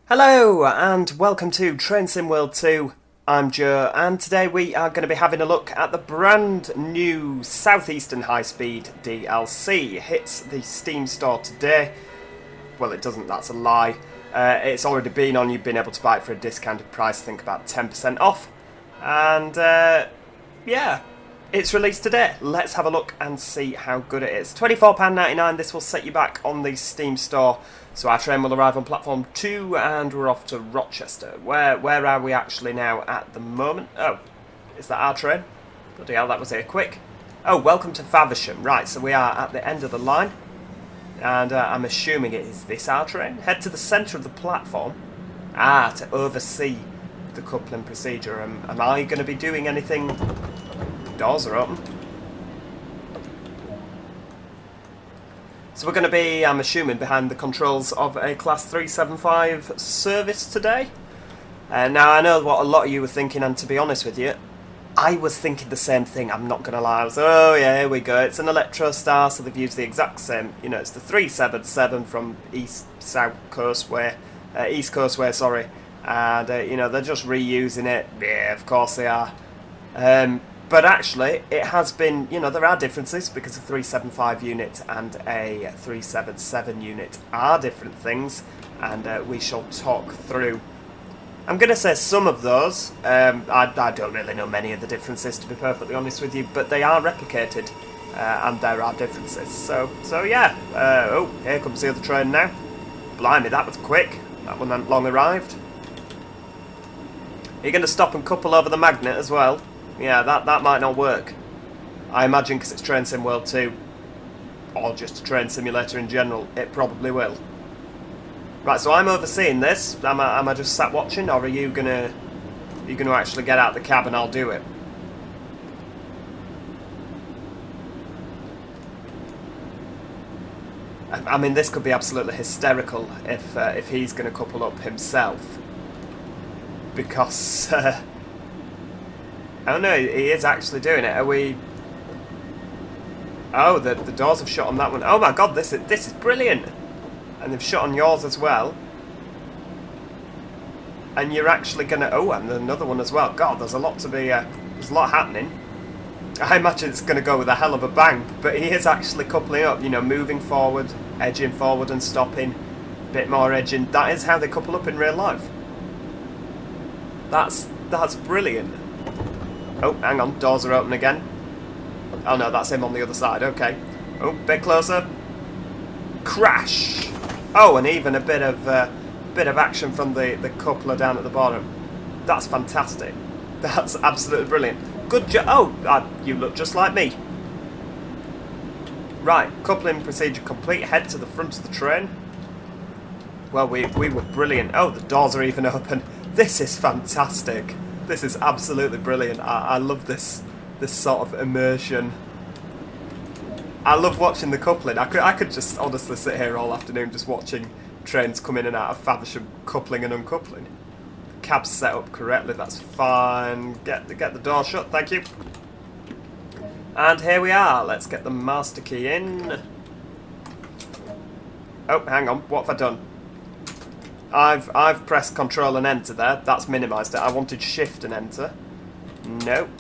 Hello and welcome to Train Sim World 2. I'm Joe and today we are going to be having a look at the brand new Southeastern High Speed DLC. It hits the Steam store today. Well, it doesn't, that's a lie. It's already been on, you've been able to buy it for a discounted price, I think about 10% off. And yeah, it's released today. Let's have a look and see how good it is. £24.99, this will set you back on the Steam store. So our train will arrive on platform 2 and we're off to Rochester. Where are we actually now at the moment? Oh, is that our train? Bloody hell, that was here quick. Oh, welcome to Faversham. Right, so we are at the end of the line. And I'm assuming it is this our train. Head to the centre of the platform. To oversee the coupling procedure. Am I going to be doing anything? Doors are open. So we're going to be, I'm assuming, behind the controls of a Class 375 service today. Now, I know what a lot of you were thinking, and to be honest with you, I was thinking the same thing, I'm not going to lie. I was, oh yeah, here we go, it's an Electrostar, so they've used the exact same, you know, it's the 377 from East Coast Way, sorry. And, you know, they're just reusing it. Yeah, of course they are. But actually, it has been, you know, there are differences because a 375 unit and a 377 unit are different things, and we shall talk through. I'm going to say some of those. I don't really know many of the differences, to be perfectly honest with you, but they are replicated, and there are differences. So yeah. Oh, here comes the other train now. Blimey, that was quick. That one hadn't long arrived. Are you going to stop and couple over the magnet as well? Yeah, that might not work. I imagine because it's Train Sim World 2, or just a train simulator in general, it probably will. Right, so I'm overseeing this. Am I just sat watching, or are you gonna actually get out the cab and I'll do it? I mean, this could be absolutely hysterical if he's gonna couple up himself, because. Oh no, he is actually doing it. Are we... Oh, the doors have shut on that one. Oh my god, this is brilliant! And they've shut on yours as well. And you're actually gonna... Oh, and another one as well. God, there's a lot to be... there's a lot happening. I imagine it's gonna go with a hell of a bang, but he is actually coupling up, you know, moving forward, edging forward and stopping, a bit more edging. That is how they couple up in real life. That's brilliant. Oh, hang on, doors are open again. Oh no, that's him on the other side, okay. Oh, bit closer. Crash! Oh, and even a bit of action from the coupler down at the bottom. That's fantastic. That's absolutely brilliant. Good job. Oh, you look just like me. Right, coupling procedure complete. Head to the front of the train. Well, we were brilliant. Oh, the doors are even open. This is fantastic. This is absolutely brilliant. I love this sort of immersion. I love watching the coupling. I could just honestly sit here all afternoon just watching trains come in and out of Faversham, coupling and uncoupling. The cab's set up correctly, that's fine. Get the door shut, thank you. And here we are. Let's get the master key in. Oh, hang on. What have I done? I've pressed Control and Enter there. That's minimised it. I wanted Shift and Enter. No.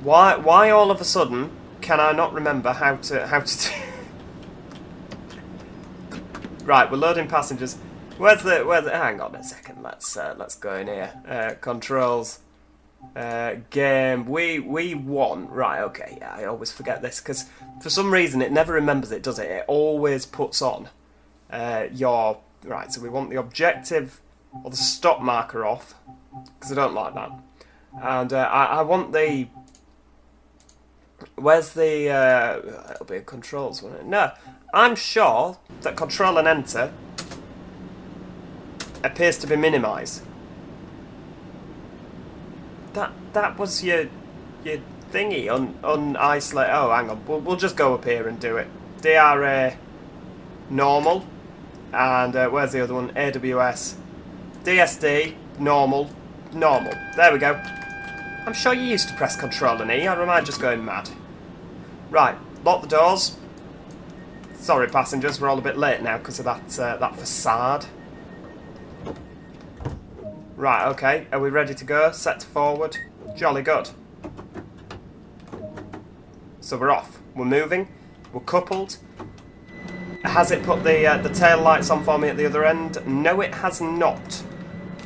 Why all of a sudden can I not remember how to do? Right, we're loading passengers. Where's the hang on a second. Let's go in here. Controls. Game. We want. Right, okay, yeah, I always forget this because for some reason it never remembers it, does it? It always puts on your... Right, so we want the objective or the stop marker off because I don't like that. And I want the... Where's the... it'll be in controls, won't it? No, I'm sure that Control and Enter appears to be minimised. That was your thingy on isolate. Oh, hang on. We'll just go up here and do it. DRA normal, and where's the other one? AWS, DSD normal. There we go. I'm sure you used to press Control and E, or am I just going mad? Right, lock the doors. Sorry, passengers, we're all a bit late now because of that facade. Right, okay, are we ready to go? Set to forward. Jolly good. So we're off. We're moving. We're coupled. Has it put the tail lights on for me at the other end? No, it has not.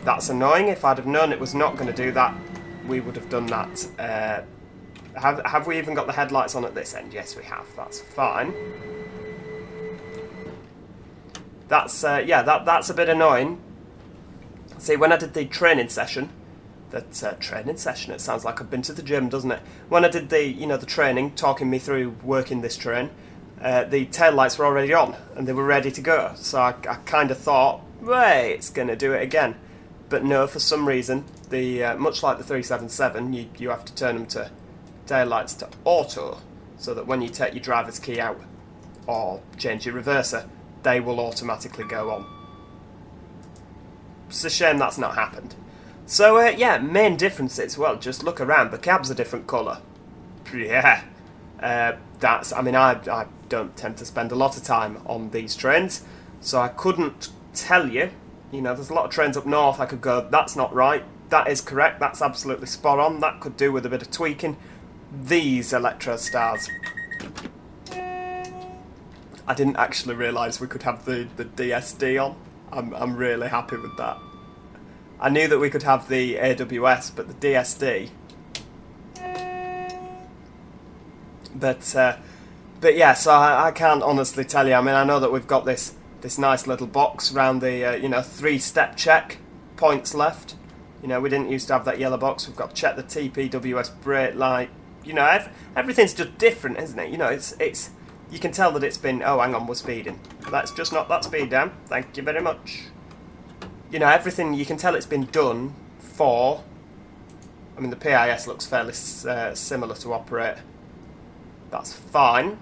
That's annoying. If I'd have known it was not going to do that, we would have done that. Have we even got the headlights on at this end? Yes, we have. That's fine. That's yeah, that's a bit annoying. See, when I did the training session, it sounds like I've been to the gym, doesn't it? When I did the training, talking me through working this train, the tail lights were already on and they were ready to go. So I kind of thought, wait, it's going to do it again. But no, for some reason, much like the 377, you have to turn them to tail lights to auto, so that when you take your driver's key out or change your reverser, they will automatically go on. It's a shame that's not happened. So yeah, main differences. Well, just look around. The cab's a different colour. Yeah, I mean, I don't tend to spend a lot of time on these trains, so I couldn't tell you. You know, there's a lot of trains up north I could go, that's not right, that is correct, that's absolutely spot on, that could do with a bit of tweaking. These Electro Stars. I didn't actually realise we could have the DSD on. I'm really happy with that. I knew that we could have the AWS, but the DSD... But yeah, so I can't honestly tell you. I mean, I know that we've got this nice little box around the, 3-step check, points left. You know, we didn't used to have that yellow box. We've got to check the TPWS brake light. You know, everything's just different, isn't it? You know, it's you can tell that it's been, oh, hang on, we're speeding. Let's just knock that speed down. Thank you very much. You know, everything, you can tell it's been done for... I mean, the PIS looks fairly similar to operate. That's fine.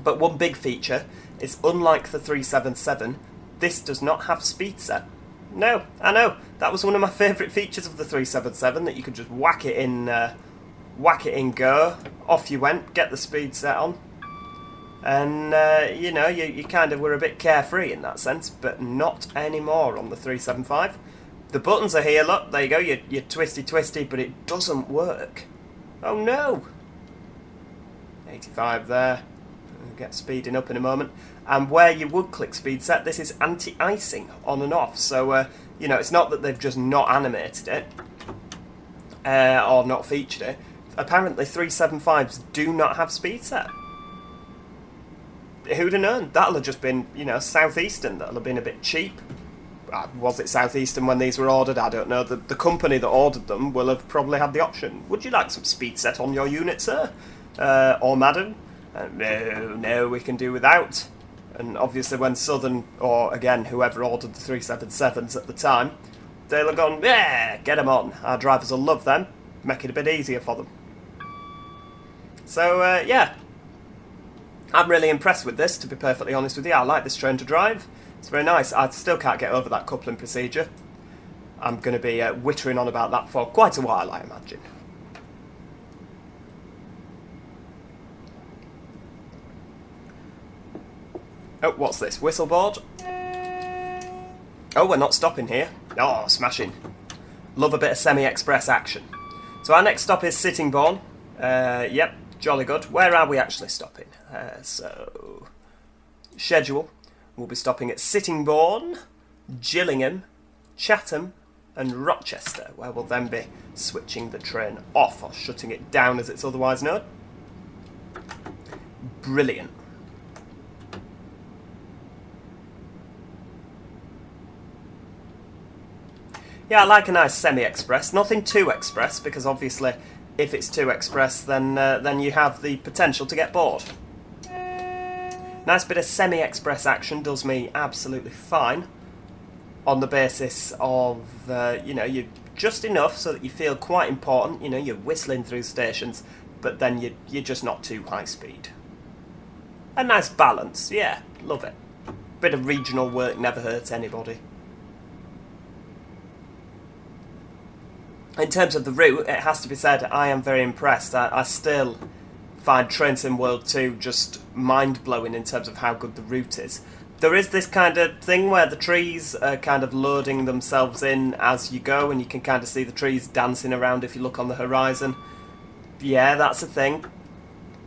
But one big feature is, unlike the 377, this does not have speed set. No, I know. That was one of my favourite features of the 377, that you could just whack it in, go, off you went, get the speed set on. And, you kind of were a bit carefree in that sense, but not anymore on the 375. The buttons are here, look, there you go, you're twisty, but it doesn't work. Oh no! 85 there. We'll get speeding up in a moment. And where you would click speed set, this is anti-icing on and off. So, it's not that they've just not animated it or not featured it. Apparently 375s do not have speed set. Who'd have known? That'll have just been, Southeastern. That'll have been a bit cheap. Was it Southeastern when these were ordered? I don't know. The company that ordered them will have probably had the option. Would you like some speed set on your unit, sir? Or madam? No, we can do without. And obviously when Southern, or again, whoever ordered the 377s at the time, they'll have gone, yeah, get them on. Our drivers will love them. Make it a bit easier for them. So, yeah. I'm really impressed with this, to be perfectly honest with you. I like this train to drive. It's very nice. I still can't get over that coupling procedure. I'm going to be whittering on about that for quite a while, I imagine. Oh, what's this? Whistleboard? Oh, we're not stopping here. Oh, smashing. Love a bit of semi-express action. So our next stop is Sittingbourne. Yep, jolly good. Where are we actually stopping? So, schedule. We'll be stopping at Sittingbourne, Gillingham, Chatham and Rochester, where we'll then be switching the train off, or shutting it down as it's otherwise known. Brilliant. Yeah, I like a nice semi-express. Nothing too express, because obviously if it's too express, then you have the potential to get bored. Nice bit of semi-express action does me absolutely fine, on the basis of, you're just enough so that you feel quite important. You know, you're whistling through stations, but then you're just not too high speed. A nice balance, yeah, love it. Bit of regional work never hurts anybody. In terms of the route, it has to be said, I am very impressed. I still find Train Sim World 2 just mind-blowing in terms of how good the route is. There is this kind of thing where the trees are kind of loading themselves in as you go, and you can kind of see the trees dancing around if you look on the horizon. Yeah, that's a thing.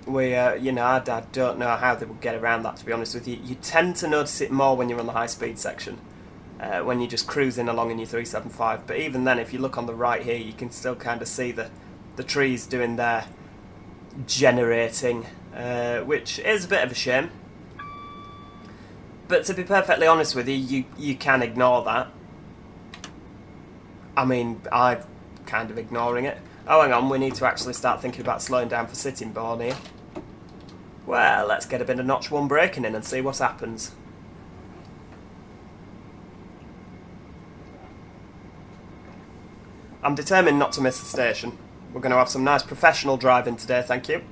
I don't know how they would get around that, to be honest with you. You tend to notice it more when you're on the high-speed section, when you're just cruising along in your 375. But even then, if you look on the right here, you can still kind of see the trees doing their generating, which is a bit of a shame. But to be perfectly honest with you, you can ignore that. I mean, I'm kind of ignoring it. Oh, hang on, we need to actually start thinking about slowing down for Sittingbourne here. Well, let's get a bit of notch 1 braking in and see what happens. I'm determined not to miss the station. We're going to have some nice professional driving today, thank you.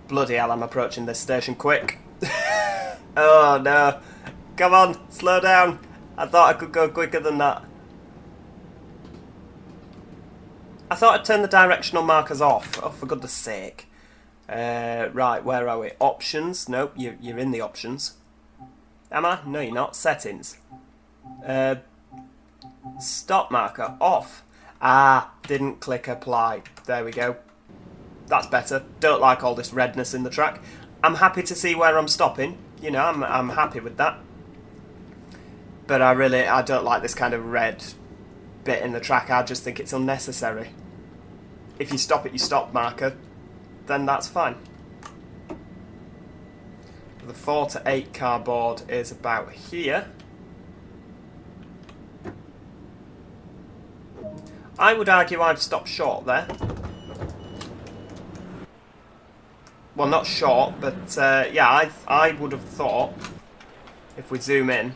Bloody hell, I'm approaching this station quick. Oh no. Come on, slow down. I thought I could go quicker than that. I thought I'd turn the directional markers off. Oh, for goodness sake. Right, where are we? Options. Nope, you're in the options. Am I? No, you're not. Settings. Stop marker. Off. Ah, didn't click apply. There we go. That's better. Don't like all this redness in the track. I'm happy to see where I'm stopping. You know, I'm happy with that. But I don't like this kind of red bit in the track. I just think it's unnecessary. If you stop at your stop marker, then that's fine. The 4 to 8 car board is about here. I would argue I've stopped short there. Well, not short, but yeah, I would have thought, if we zoom in,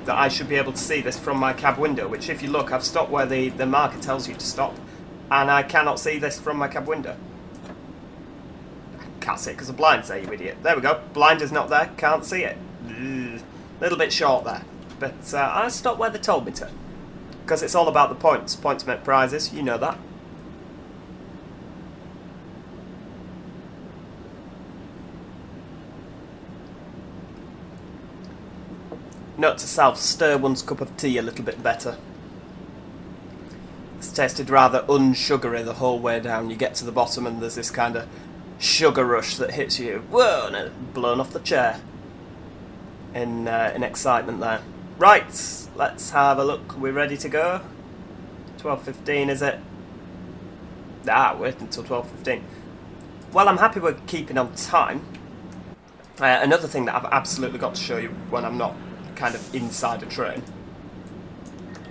that I should be able to see this from my cab window, which if you look, I've stopped where the marker tells you to stop, and I cannot see this from my cab window. Can't see it because the blind's there, you idiot. There we go, blind is not there, can't see it. Little bit short there, but I stopped where they told me to, because it's all about the points. Points make prizes, you know that. Note to self, stir one's cup of tea a little bit better. It's tasted rather unsugary the whole way down. You get to the bottom and there's this kind of sugar rush that hits you. Whoa, and it's blown off the chair. In excitement there. Right, let's have a look. We're ready to go? 12:15 is it? Wait until 12:15. Well, I'm happy we're keeping on time. Another thing that I've absolutely got to show you when I'm not kind of inside a train.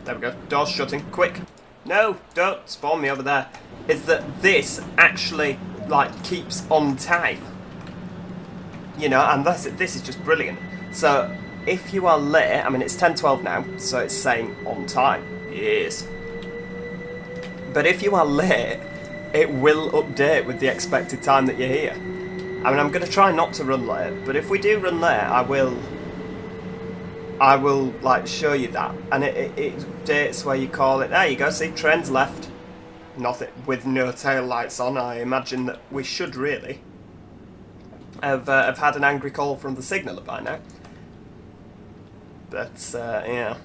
There we go. Doors shutting. Quick. No, don't spawn me over there. Is that this actually like keeps on time? You know, and this is just brilliant. So if you are late, I mean it's 10:12 now, so it's saying on time. Yes. But if you are late, it will update with the expected time that you're here. I mean, I'm going to try not to run late, but if we do run late, I will like show you that, and it dates where you call it. There you go. See, train's left. Nothing with no tail lights on. I imagine that we should really have had an angry call from the signaller by now. But yeah.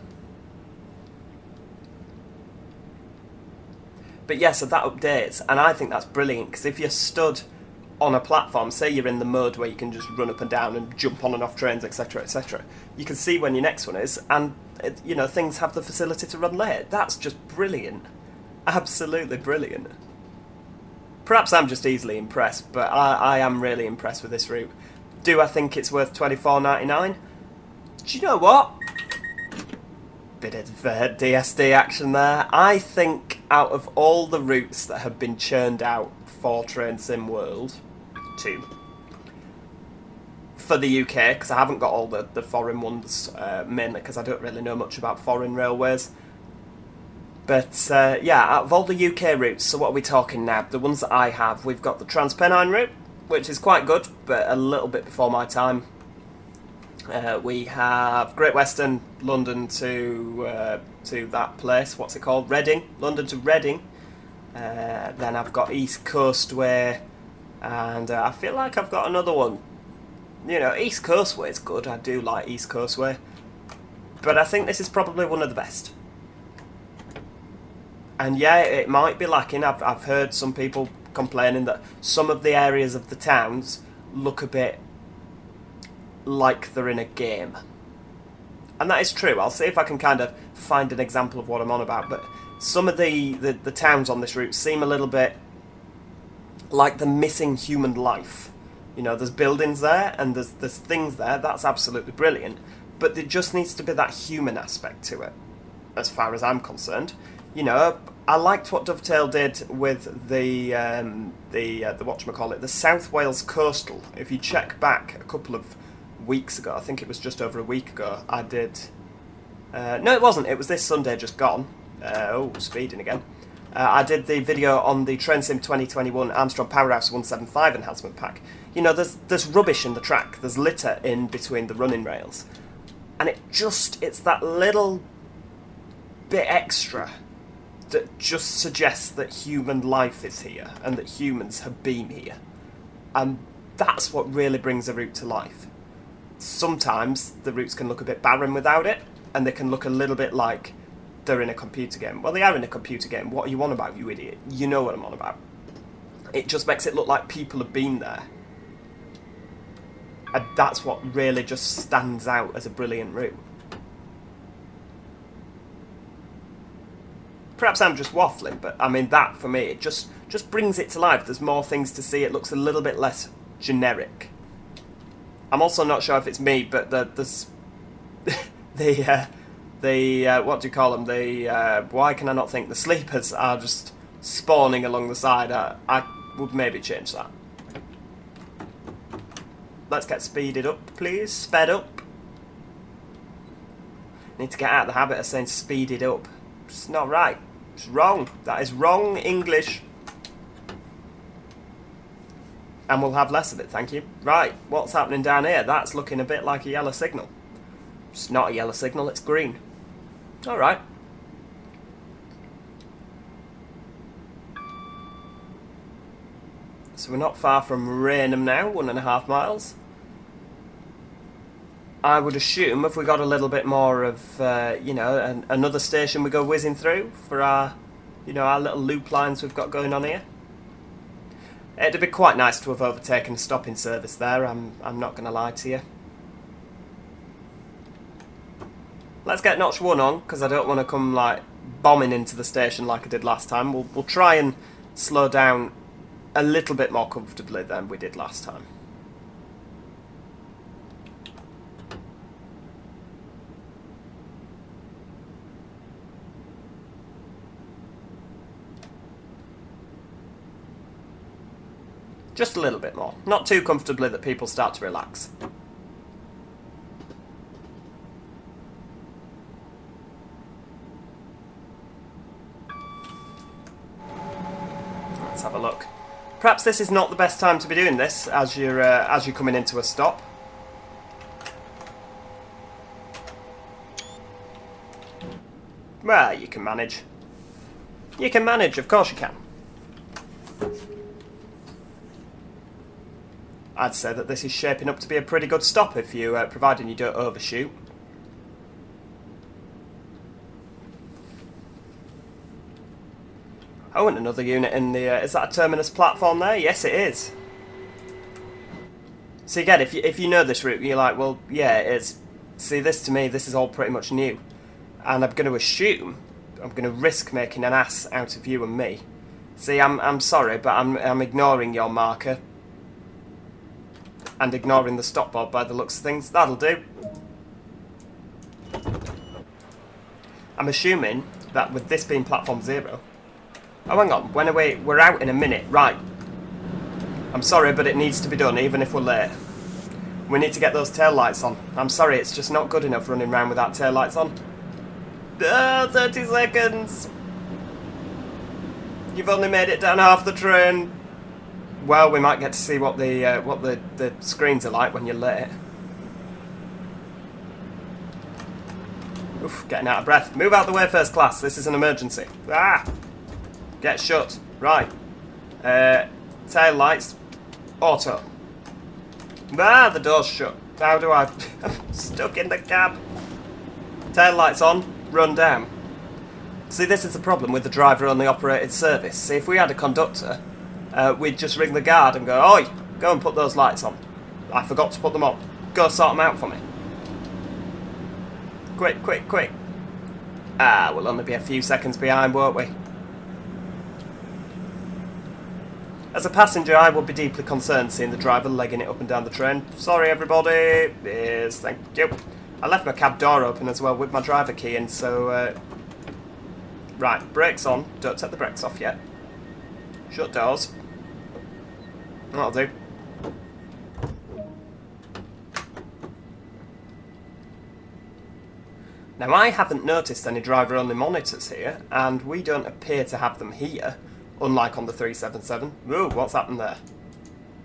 But yeah, so that updates, and I think that's brilliant because if you're stood on a platform, say you're in the mode where you can just run up and down and jump on and off trains, etc., etc., you can see when your next one is, and you know, things have the facility to run late. That's just brilliant. Absolutely brilliant. Perhaps I'm just easily impressed, but I am really impressed with this route. Do I think it's worth $24.99? Do you know what? Bit of DSD action there. I think out of all the routes that have been churned out for Train Sim World 2 for the UK, because I haven't got all the foreign ones, mainly because I don't really know much about foreign railways. But yeah, out of all the UK routes, so what are we talking now? The ones that I have, we've got the Transpennine route, which is quite good, but a little bit before my time. We have Great Western, London to that place. What's it called? Reading. London to Reading. Then I've got East Coast Way, and I feel like I've got another one. You know, East Coast Way is good. I do like East Coast Way, but I think this is probably one of the best. And yeah, it might be lacking. I've heard some people complaining that some of the areas of the towns look a bit like they're in a game. And that is true. I'll see if I can kind of find an example of what I'm on about. But some of the towns on this route seem a little bit like they're missing human life. You know, there's buildings there and there's things there. That's absolutely brilliant. But there just needs to be that human aspect to it, as far as I'm concerned. You know, I liked what Dovetail did with the whatchamacallit, the South Wales Coastal. If you check back a couple of weeks ago, I think it was just over a week ago, I did... no, it wasn't. It was this Sunday just gone. Speeding again. I did the video on the Train Sim 2021 Armstrong Powerhouse 175 enhancement pack. You know, there's rubbish in the track. There's litter in between the running rails. And it's that little bit extra that just suggests that human life is here and that humans have been here. And that's what really brings a route to life. Sometimes the routes can look a bit barren without it, and they can look a little bit like they're in a computer game. Well, they are in a computer game. What are you on about, you idiot? You know what I'm on about. It just makes it look like people have been there. And that's what really just stands out as a brilliant route. Perhaps I'm just waffling, but I mean, that for me, it just brings it to life. There's more things to see. It looks a little bit less generic. I'm also not sure if it's me, but there's what do you call them? Why can I not think? The sleepers are just spawning along the side. I would maybe change that. Let's get speeded up, please. Sped up. Need to get out of the habit of saying speeded up. It's not right. It's wrong. That is wrong English. And we'll have less of it, thank you. Right, what's happening down here? That's looking a bit like a yellow signal. It's not a yellow signal, it's green. Alright. So we're not far from Rainham now, 1.5 miles. I would assume if we got a little bit more of, another station we go whizzing through for our little loop lines we've got going on here. It'd be quite nice to have overtaken a stopping service there, I'm not going to lie to you. Let's get notch 1 on, because I don't want to come like bombing into the station like I did last time. We'll try and slow down a little bit more comfortably than we did last time. Just a little bit more. Not too comfortably that people start to relax. Let's have a look. Perhaps this is not the best time to be doing this as you're coming into a stop. Well, you can manage. You can manage, of course you can. I'd say that this is shaping up to be a pretty good stop if you, providing you don't overshoot. Oh, and another unit in the... is that a terminus platform there? Yes, it is. So again, if you know this route, you're like, well, yeah, it's... See, this to me, this is all pretty much new. And I'm going to assume, I'm going to risk making an ass out of you and me. See, I'm sorry, but I'm ignoring your marker. And ignoring the stop board by the looks of things. That'll do. I'm assuming that with this being platform 0... Oh, hang on. When are we? We're out in a minute. Right. I'm sorry, but it needs to be done, even if we're late. We need to get those tail lights on. I'm sorry, it's just not good enough running around without tail lights on. 30 seconds. You've only made it down half the train. Well, we might get to see what the screens are like when you're late. Oof, getting out of breath. Move out the way, first class. This is an emergency. Ah! Get shut. Right. Tail lights. Auto. Ah, the door's shut. How do I... I'm stuck in the cab. Tail lights on. Run down. See, this is the problem with the driver-only operated service. See, if we had a conductor, we'd just ring the guard and go, "Oi, go and put those lights on. I forgot to put them on. Go sort them out for me. Quick, quick, quick." Ah, we'll only be a few seconds behind, won't we? As a passenger, I would be deeply concerned seeing the driver legging it up and down the train. Sorry, everybody. Yes, thank you. I left my cab door open as well with my driver key in, so... Right, brakes on. Don't take the brakes off yet. Shut doors. That'll do. Now, I haven't noticed any driver-only monitors here, and we don't appear to have them here, unlike on the 377. Ooh, what's happened there?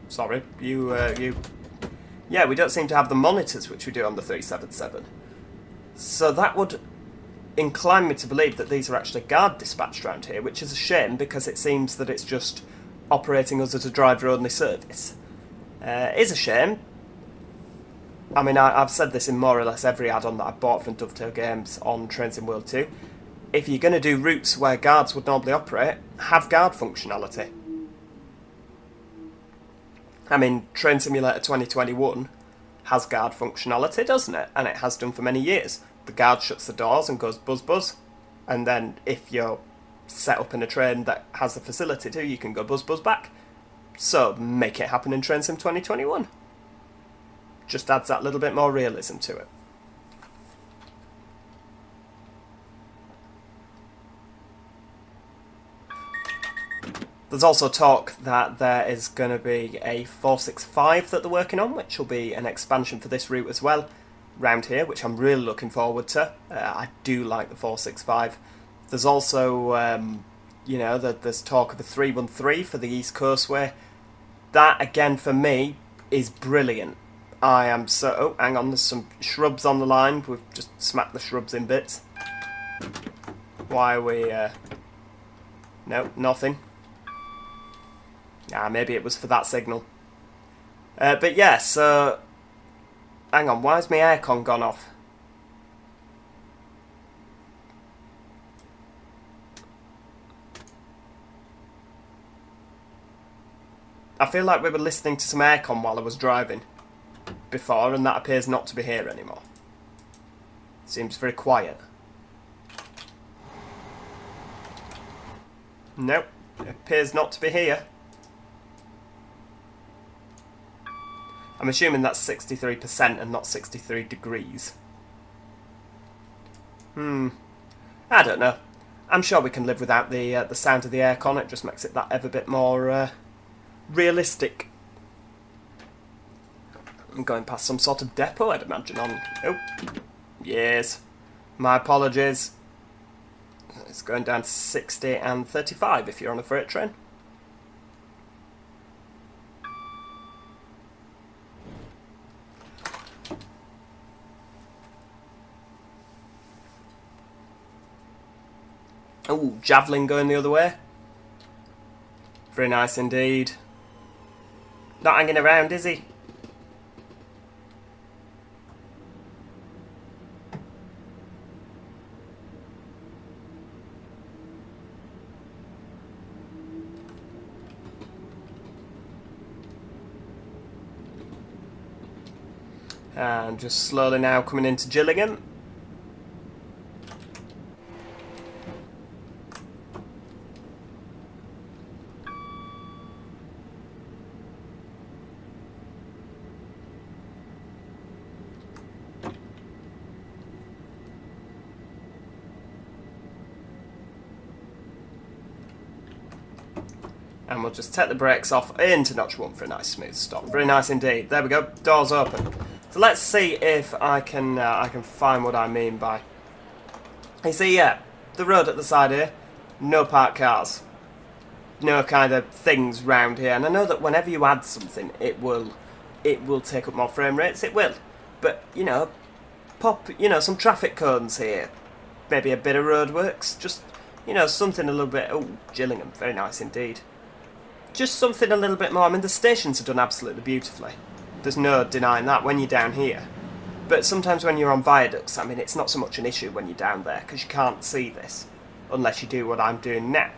Sorry, you... Yeah, we don't seem to have the monitors which we do on the 377. So that would incline me to believe that these are actually guard dispatched around here, which is a shame because it seems that it's just operating us as a driver-only service. It is a shame. I mean, I've said this in more or less every add-on that I've bought from Dovetail Games on Train Sim World 2. If you're going to do routes where guards would normally operate, have guard functionality. I mean, Train Simulator 2021 has guard functionality, doesn't it? And it has done for many years. The guard shuts the doors and goes buzz buzz, and then if you're set up in a train that has the facility to, you can go buzz buzz back. So make it happen in Train Sim 2021. Just adds that little bit more realism to it. There's also talk that there is going to be a 465 that they're working on, which will be an expansion for this route as well, round here, which I'm really looking forward to. I do like the 465. There's also, you know, there's talk of the 313 for the East Coastway. That, again, for me, is brilliant. I am so... Oh, hang on, there's some shrubs on the line. We've just smacked the shrubs in bits. Why are we... No, nothing. Ah, maybe it was for that signal. But yeah, so... Hang on, why has my aircon gone off? I feel like we were listening to some aircon while I was driving before, and that appears not to be here anymore. Seems very quiet. Nope, it appears not to be here. I'm assuming that's 63% and not 63 degrees. I don't know. I'm sure we can live without the sound of the aircon. It just makes it that ever bit more realistic. I'm going past some sort of depot, I'd imagine, on... Oh, yes. My apologies. It's going down to 60 and 35 if you're on a freight train. Oh, Javelin going the other way. Very nice indeed. Not hanging around, is he? And just slowly now coming into Gillingham. And we'll just take the brakes off into notch 1 for a nice smooth stop. Very nice indeed. There we go. Doors open. So let's see if I can find what I mean by... You see, yeah, the road at the side here, no parked cars. No kind of things round here. And I know that whenever you add something, it will take up more frame rates. It will. But, you know, pop, you know, some traffic cones here. Maybe a bit of roadworks. Just, you know, something a little bit... Oh, Gillingham, very nice indeed. Just something a little bit more. I mean, the stations are done absolutely beautifully. There's no denying that when you're down here. But sometimes when you're on viaducts, I mean, it's not so much an issue when you're down there, because you can't see this, unless you do what I'm doing now.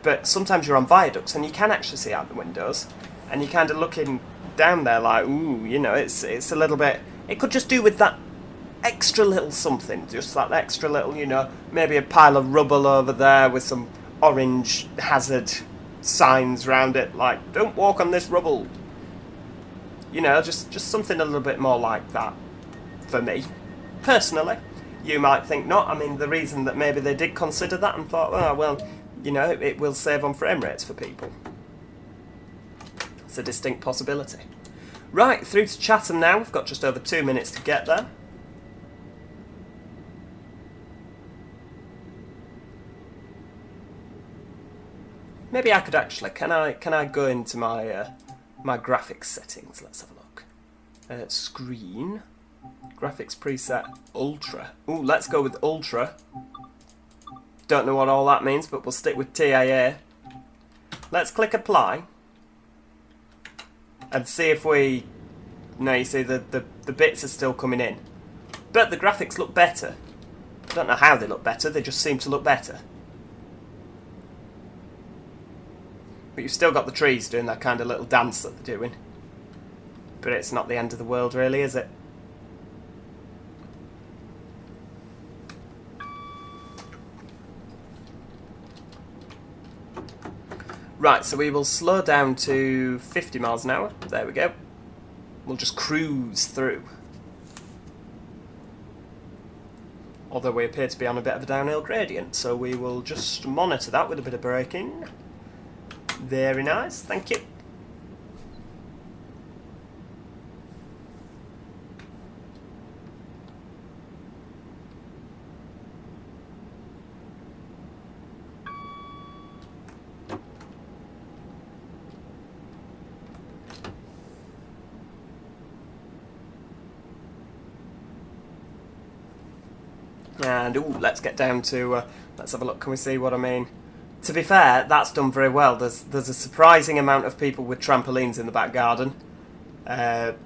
But sometimes you're on viaducts, and you can actually see out the windows, and you're kind of looking down there like, ooh, you know, it's a little bit... It could just do with that extra little something, just that extra little, you know, maybe a pile of rubble over there with some orange hazard signs round it, like, don't walk on this rubble. You know, just something a little bit more like that. For me, personally. You might think not. I mean, the reason that maybe they did consider that and thought, oh, well, you know, it will save on frame rates for people. It's a distinct possibility. Right, through to Chatham now. We've got just over 2 minutes to get there. Maybe I could actually, can I go into my my graphics settings? Let's have a look. Screen. Graphics preset Ultra. Ooh, let's go with Ultra. Don't know what all that means, but we'll stick with TAA. Let's click Apply. And see if we... No, you see the bits are still coming in. But the graphics look better. I don't know how they look better, they just seem to look better. But you've still got the trees doing that kind of little dance that they're doing. But it's not the end of the world really, is it? Right, so we will slow down to 50 miles an hour. There we go. We'll just cruise through. Although we appear to be on a bit of a downhill gradient, so we will just monitor that with a bit of braking. Very nice, thank you. And, ooh, let's get down to, let's have a look, can we see what I mean? To be fair, that's done very well. There's a surprising amount of people with trampolines in the back garden. But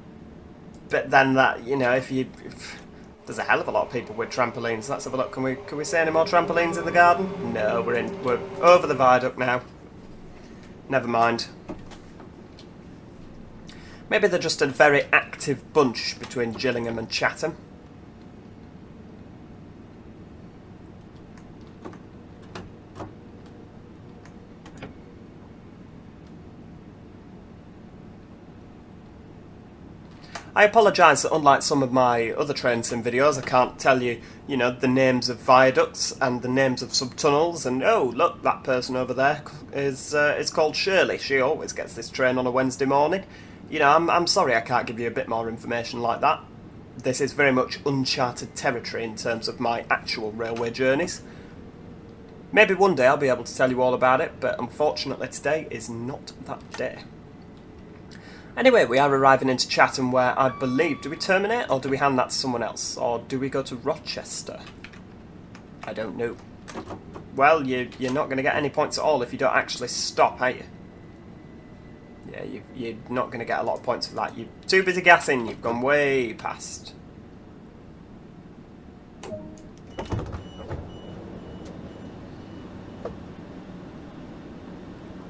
then that, you know, there's a hell of a lot of people with trampolines. Let's have a look, can we see any more trampolines in the garden? No, we're over the viaduct now. Never mind. Maybe they're just a very active bunch between Gillingham and Chatham. I apologise that unlike some of my other train sim videos, I can't tell you, you know, the names of viaducts and the names of subtunnels, and oh, look, that person over there is called Shirley. She always gets this train on a Wednesday morning. You know, I'm sorry I can't give you a bit more information like that. This is very much uncharted territory in terms of my actual railway journeys. Maybe one day I'll be able to tell you all about it, but unfortunately today is not that day. Anyway, we are arriving into Chatham where I believe... Do we terminate or do we hand that to someone else? Or do we go to Rochester? I don't know. Well, you're not going to get any points at all if you don't actually stop, are you? Yeah, you're not going to get a lot of points for that. You're too busy gassing, you've gone way past.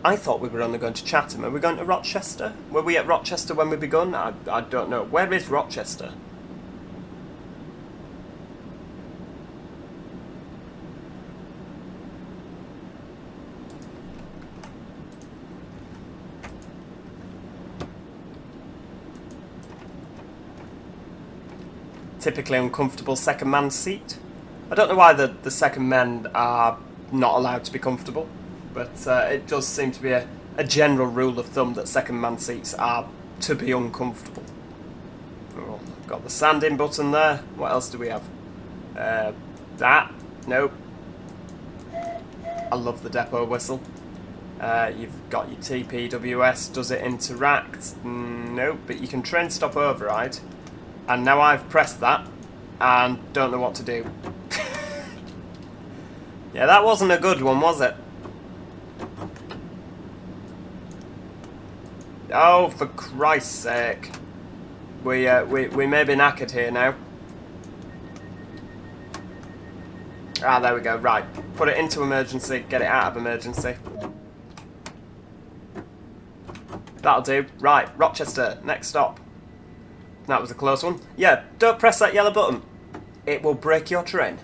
I thought we were only going to Chatham. Are we going to Rochester? Were we at Rochester when we begun? I don't know. Where is Rochester? Typically uncomfortable second man seat. I don't know why the second men are not allowed to be comfortable. But it does seem to be a general rule of thumb that second-man seats are to be uncomfortable. Oh, got the sanding button there. What else do we have? That. Nope. I love the depot whistle. You've got your TPWS. Does it interact? Nope. But you can train stop override. And now I've pressed that. and don't know what to do. Yeah, that wasn't a good one, was it? Oh, for Christ's sake. We may be knackered here now. Ah, there we go. Right. Put it into emergency. Get it out of emergency. That'll do. Right. Rochester. Next stop. That was a close one. Yeah, don't press that yellow button. It will break your train.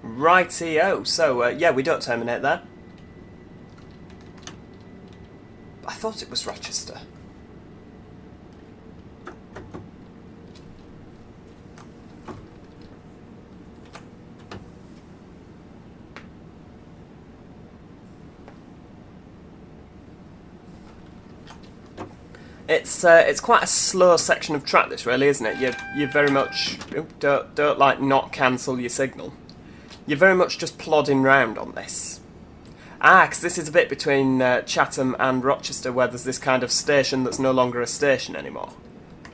Rightio. So, yeah, we don't terminate there. I thought it was Rochester. It's quite a slow section of track, this really, isn't it? You very much don't like not cancel your signal. You're very much just plodding round on this. Ah, because this is a bit between Chatham and Rochester, where there's this kind of station that's no longer a station anymore.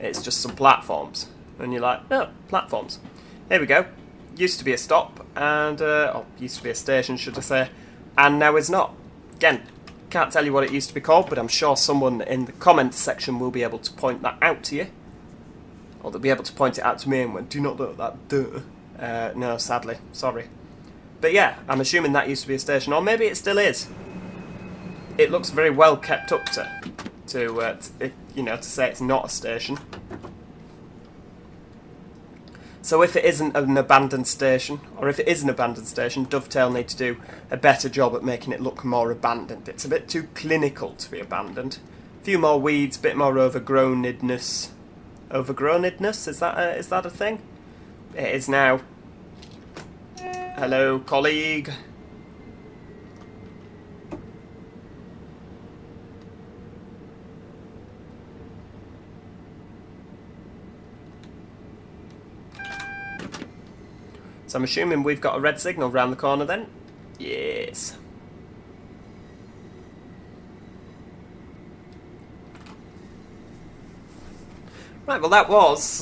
It's just some platforms, and you're like, oh, platforms. Here we go. Used to be a stop, and used to be a station, should I say, and now is not. Again. Can't tell you what it used to be called, but I'm sure someone in the comments section will be able to point that out to you. Or they'll be able to point it out to me and went, do not know that, duh. No, sadly, sorry. But yeah, I'm assuming that used to be a station, or maybe it still is. It looks very well kept up to say it's not a station. So if it isn't an abandoned station, or if it is an abandoned station, Dovetail need to do a better job at making it look more abandoned. It's a bit too clinical to be abandoned. A few more weeds, a bit more overgrownedness. Overgrownedness? Is that a thing? It is now. Hello, colleague. So I'm assuming we've got a red signal round the corner then? Yes. Right, well that was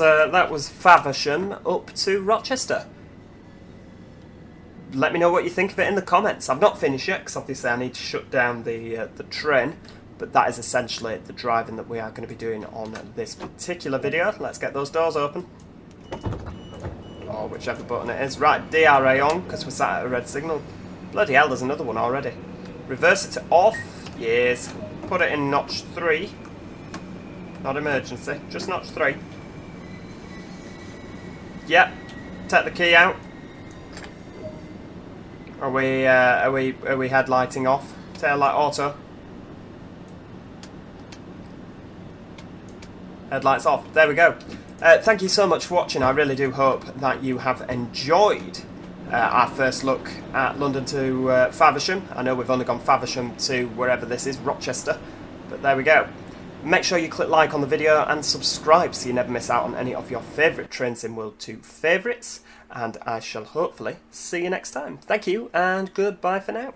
Faversham up to Rochester. Let me know what you think of it in the comments. I've not finished yet because obviously I need to shut down the train, but that is essentially the driving that we are going to be doing on this particular video. Let's get those doors open. Or whichever button it is. Right, DRA on, because we're sat at a red signal. Bloody hell, there's another one already. Reverse it to off. Yes. Put it in notch 3. Not emergency, just notch 3. Yep. Take the key out. Are we headlighting off? Tail light auto. Headlights off. There we go. Thank you so much for watching. I really do hope that you have enjoyed our first look at London to Faversham. I know we've only gone Faversham to wherever this is, Rochester, but there we go. Make sure you click like on the video and subscribe so you never miss out on any of your favourite Train Sim World 2 favourites, and I shall hopefully see you next time. Thank you and goodbye for now.